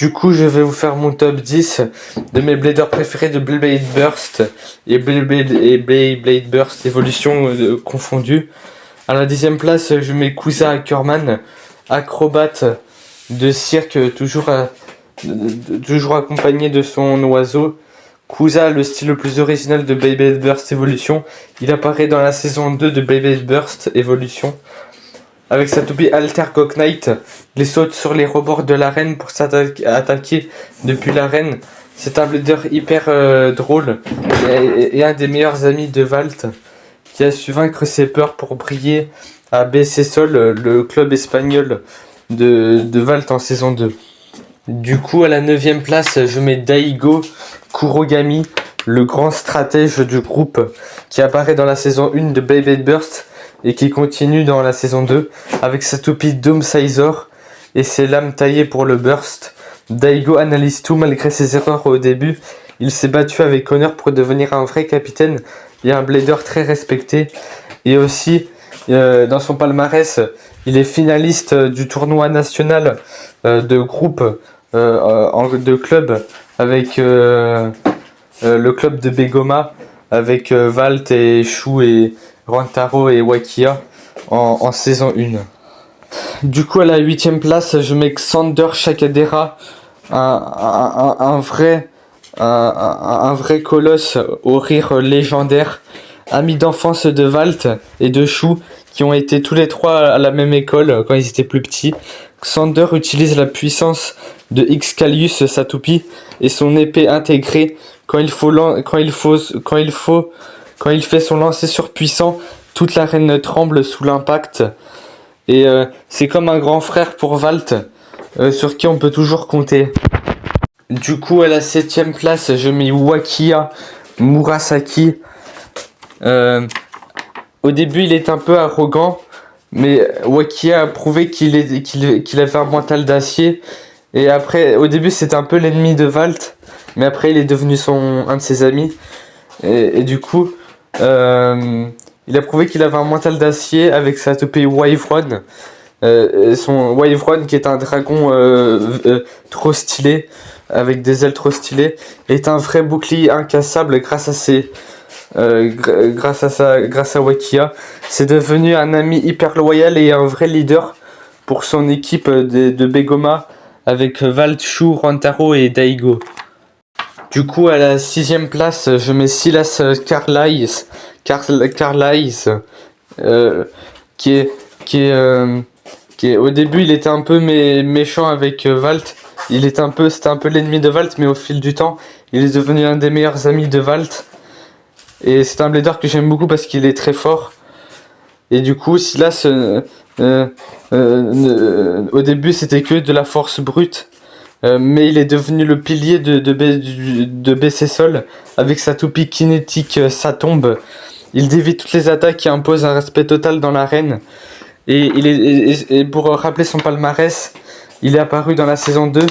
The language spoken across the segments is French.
Du coup, je vais vous faire mon top 10 de mes bladers préférés de Beyblade Burst et Beyblade Burst Evolution confondus. À la 10e place, je mets Kusa Ackerman, acrobate de cirque, toujours accompagné de son oiseau. Kusa, le style le plus original de Beyblade Burst Evolution. Il apparaît dans la saison 2 de Beyblade Burst Evolution. Avec sa toupie Alter Gok Knight, il saute sur les rebords de l'arène pour s'attaquer depuis l'arène. C'est un blader hyper drôle et un des meilleurs amis de Valt, qui a su vaincre ses peurs pour briller à BC Sol, le club espagnol de Valt en saison 2. Du coup, à la 9e place, je mets Daigo Kurogami, le grand stratège du groupe, qui apparaît dans la saison 1 de Beyblade Burst et qui continue dans la saison 2 avec sa toupie Dome Sizor et ses lames taillées pour le burst. Daigo analyse tout malgré ses erreurs au début. Il s'est battu avec honneur pour devenir un vrai capitaine et un blader très respecté. Et aussi, dans son palmarès, il est finaliste du tournoi national de groupe de club avec le club de Begoma, avec Valt et Shu et Rantaro et Wakia en saison 1. Du coup, à la 8e place, je mets Xander Shakadera, un vrai colosse au rire légendaire, ami d'enfance de Valt et de Shu, qui ont été tous les trois à la même école quand ils étaient plus petits. Xander utilise la puissance de Excalius, sa toupie, et son épée intégrée quand il fait son lancer surpuissant. Toute l'arène tremble sous l'impact. Et c'est comme un grand frère pour Valt, sur qui on peut toujours compter. Du coup, à la 7e place, je mets Wakia Murasaki. Au début, il est un peu arrogant, mais Wakia a prouvé qu'il avait un mental d'acier. Et après, au début, c'était un peu l'ennemi de Valt, mais après, il est devenu un de ses amis. Et du coup, il a prouvé qu'il avait un mental d'acier avec sa toupie Wyvern. Son Wyvern, qui est un dragon trop stylé, avec des ailes trop stylées, est un vrai bouclier incassable grâce à Wakia. C'est devenu un ami hyper loyal et un vrai leader pour son équipe de Begoma avec Valt, Shu, Rantaro et Daigo. Du coup, à la 6e place, je mets Silas Carlisle, qui est au début, il était un peu méchant avec Valt. C'était un peu l'ennemi de Valt, mais au fil du temps, il est devenu un des meilleurs amis de Valt. Et c'est un blader que j'aime beaucoup parce qu'il est très fort. Et du coup, Silas, au début, c'était que de la force brute. Mais il est devenu le pilier de BC Sol avec sa toupie kinétique, sa tombe. Il dévie toutes les attaques et impose un respect total dans l'arène. Et pour rappeler son palmarès, il est apparu dans la saison 2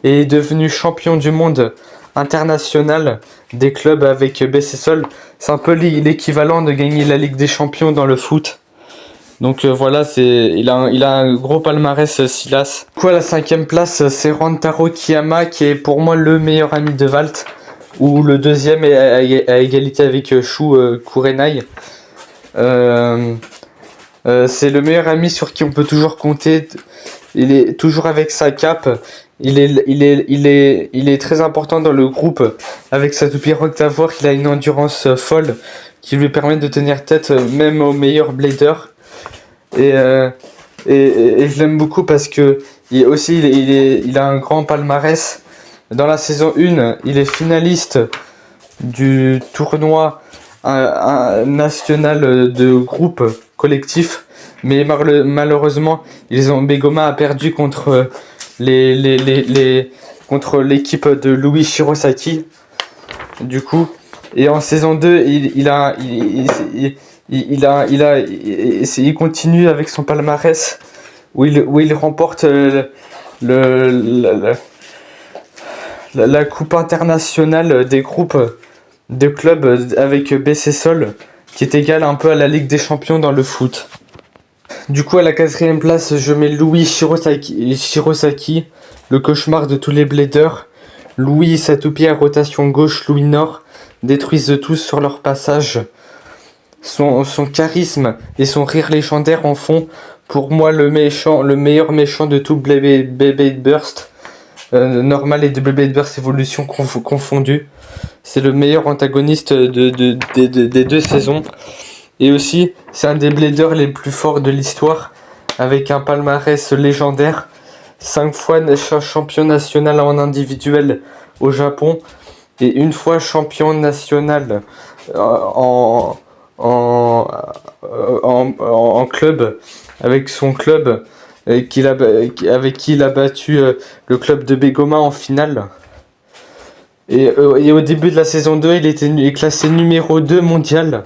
et est devenu champion du monde international des clubs avec BC Sol. C'est un peu l'équivalent de gagner la Ligue des Champions dans le foot. Donc voilà, il a un gros palmarès, Silas. Du coup, à la 5e place, c'est Rantaro Kiyama, qui est pour moi le meilleur ami de Valt, ou le deuxième est à égalité avec Shu Kurenai. C'est le meilleur ami sur qui on peut toujours compter. Il est toujours avec sa cape. Il est très important dans le groupe. Avec sa toupie Roctavor, il a une endurance folle qui lui permet de tenir tête même aux meilleurs bladers. Et je l'aime beaucoup parce que il a un grand palmarès. Dans la saison 1, il est finaliste du tournoi national de groupe collectif, mais malheureusement, Begoma a perdu contre contre l'équipe de Louis Shirosaki. Du coup, et en saison 2, il continue avec son palmarès où il remporte la coupe internationale des groupes de clubs avec BC Sol, qui est égale un peu à la Ligue des Champions dans le foot. Du coup, à la 4e place, je mets Louis Shirosaki, le cauchemar de tous les bladers. Louis et sa toupie à rotation gauche, Louis Nord, détruisent tous sur leur passage. Son charisme et son rire légendaire en font pour moi le meilleur méchant de tout Beyblade Burst, normal et de Beyblade Burst Evolution confondus. C'est le meilleur antagoniste des 2 saisons. Et aussi, c'est un des bladers les plus forts de l'histoire, avec un palmarès légendaire. 5 fois champion national en individuel au Japon et une fois champion national en club, avec son club avec qui il a battu le club de Begoma en finale. Et au début de la saison 2, il était classé numéro 2 mondial.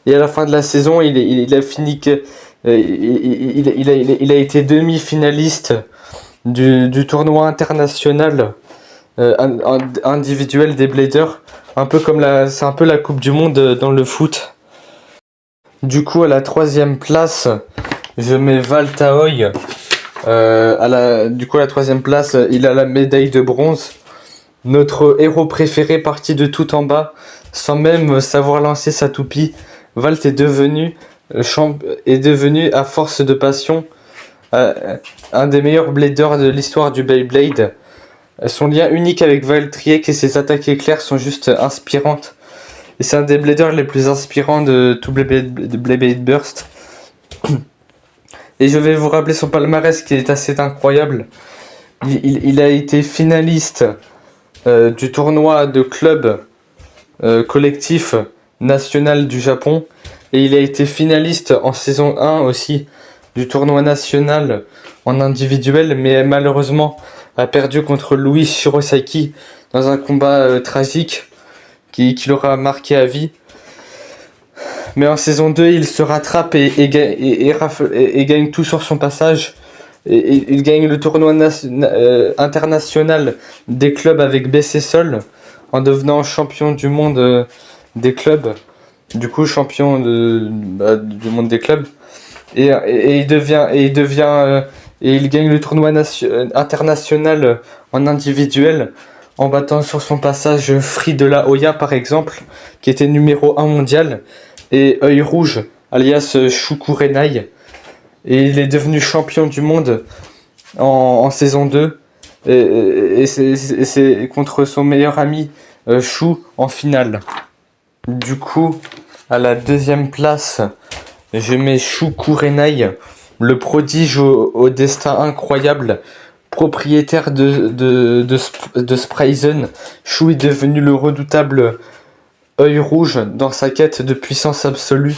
Et à la fin de la saison, il a fini il a été demi-finaliste du tournoi international individuel des Bladers. C'est un peu la Coupe du Monde dans le foot. Du coup, à la 3e place, je mets Valtaoy. À la 3e place, il a la médaille de bronze. Notre héros préféré parti de tout en bas, sans même savoir lancer sa toupie. Valt est devenu à force de passion un des meilleurs bladers de l'histoire du Beyblade. Son lien unique avec Valtryek et ses attaques éclairs sont juste inspirantes. Et c'est un des bladers les plus inspirants de tout Beyblade Burst. Et je vais vous rappeler son palmarès qui est assez incroyable. Il a été finaliste du tournoi de club collectif national du Japon. Et il a été finaliste en saison 1 aussi du tournoi national en individuel, mais malheureusement a perdu contre Louis Shirosaki dans un combat tragique qui l'aura marqué à vie. Mais en saison 2, il se rattrape et gagne tout sur son passage. Et il gagne le tournoi international des clubs avec BC Sol en devenant champion du monde des clubs. Du coup, champion du monde des clubs. Et il gagne le tournoi international en individuel en battant sur son passage Free de la Hoya par exemple, qui était numéro 1 mondial, et Œil Rouge, alias Shukurenai. Et il est devenu champion du monde en saison 2. Et c'est contre son meilleur ami Shu en finale. Du coup, à la 2e place, je mets Shukurenai, le prodige au destin incroyable. Propriétaire de Spryzen, Shu est devenu le redoutable Œil Rouge dans sa quête de puissance absolue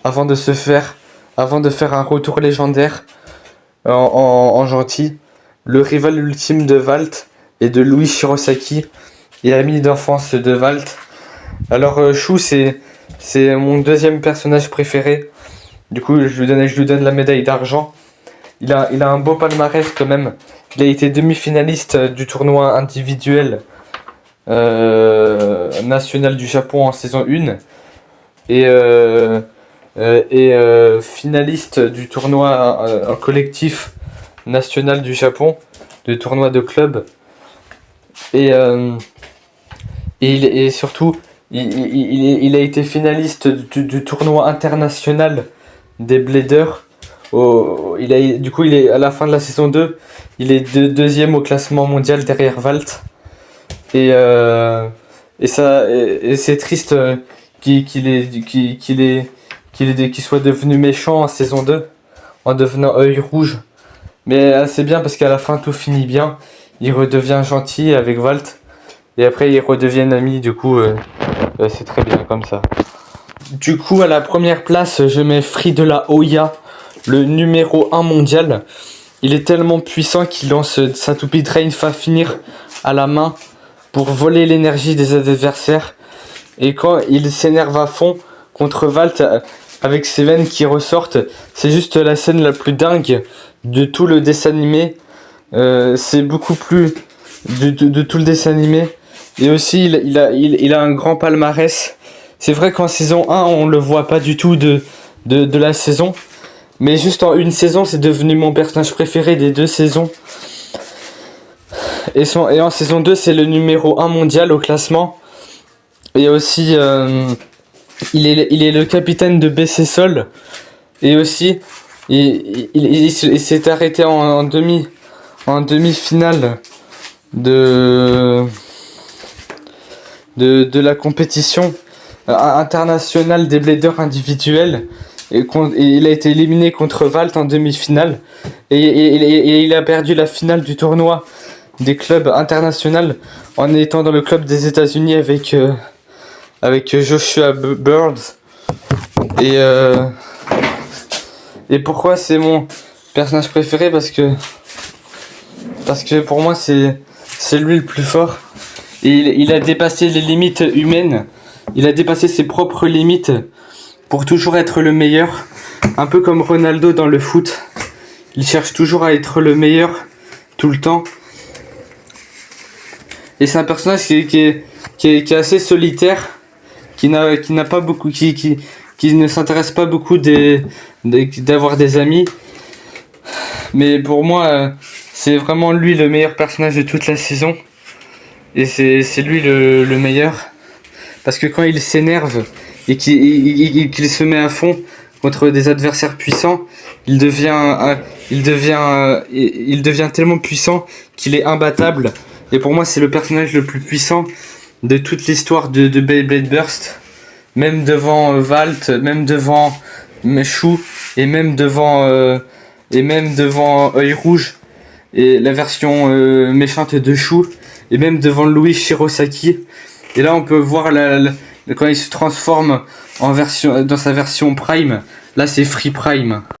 avant de faire un retour légendaire en gentil. Le rival ultime de Valt et de Louis Shirosaki et ami d'enfance de Valt. Alors Shu c'est mon 2e personnage préféré. Du coup je lui donne la médaille d'argent. Il a un beau palmarès quand même. Il a été demi-finaliste du tournoi individuel national du Japon en saison 1 et finaliste du tournoi collectif national du Japon, du tournoi de club. Et surtout, il a été finaliste du tournoi international des Bladers. Il est à la fin de la saison 2, il est deuxième au classement mondial derrière Valt. Et c'est triste qu'il soit devenu méchant en saison 2 en devenant Œil Rouge. Mais c'est bien parce qu'à la fin tout finit bien. Il redevient gentil avec Valt. Et après ils redeviennent amis, du coup c'est très bien comme ça. Du coup à la première place je mets Free de la Hoya, le numéro 1 mondial. Il est tellement puissant qu'il lance sa toupie Drain Fafnir à la main pour voler l'énergie des adversaires. Et quand il s'énerve à fond contre Valt avec ses veines qui ressortent, c'est juste la scène la plus dingue de tout le dessin animé. C'est beaucoup plus de tout le dessin animé. Et aussi il a un grand palmarès. C'est vrai qu'en saison 1 on le voit pas du tout de la saison. Mais juste en une saison, c'est devenu mon personnage préféré des 2 saisons. Et en saison 2, c'est le numéro 1 mondial au classement. Et aussi, il est le capitaine de BC Sol. Et aussi, il s'est arrêté en demi-finale de la compétition internationale des bladers individuels. Et il a été éliminé contre Valt en demi-finale. Et il a perdu la finale du tournoi des clubs internationaux en étant dans le club des États-Unis avec Joshua Birds. Et pourquoi c'est mon personnage préféré? Parce que pour moi c'est lui le plus fort. Et il a dépassé les limites humaines. Il a dépassé ses propres limites pour toujours être le meilleur. Un peu comme Ronaldo dans le foot. Il cherche toujours à être le meilleur tout le temps. Et c'est un personnage qui est assez solitaire, qui n'a pas beaucoup, qui ne s'intéresse pas beaucoup d'avoir des amis. Mais pour moi, c'est vraiment lui le meilleur personnage de toute la saison. Et c'est lui le meilleur. Parce que quand il s'énerve et qu'il se met à fond contre des adversaires puissants, il devient tellement puissant qu'il est imbattable. Et pour moi, c'est le personnage le plus puissant de toute l'histoire de Beyblade Burst. Même devant Valt, même devant Shu, et même devant Œil Rouge, et la version méchante de Shu, et même devant Louis Shirosaki. Et là, on peut voir quand il se transforme dans sa version Prime. Là, c'est Free Prime.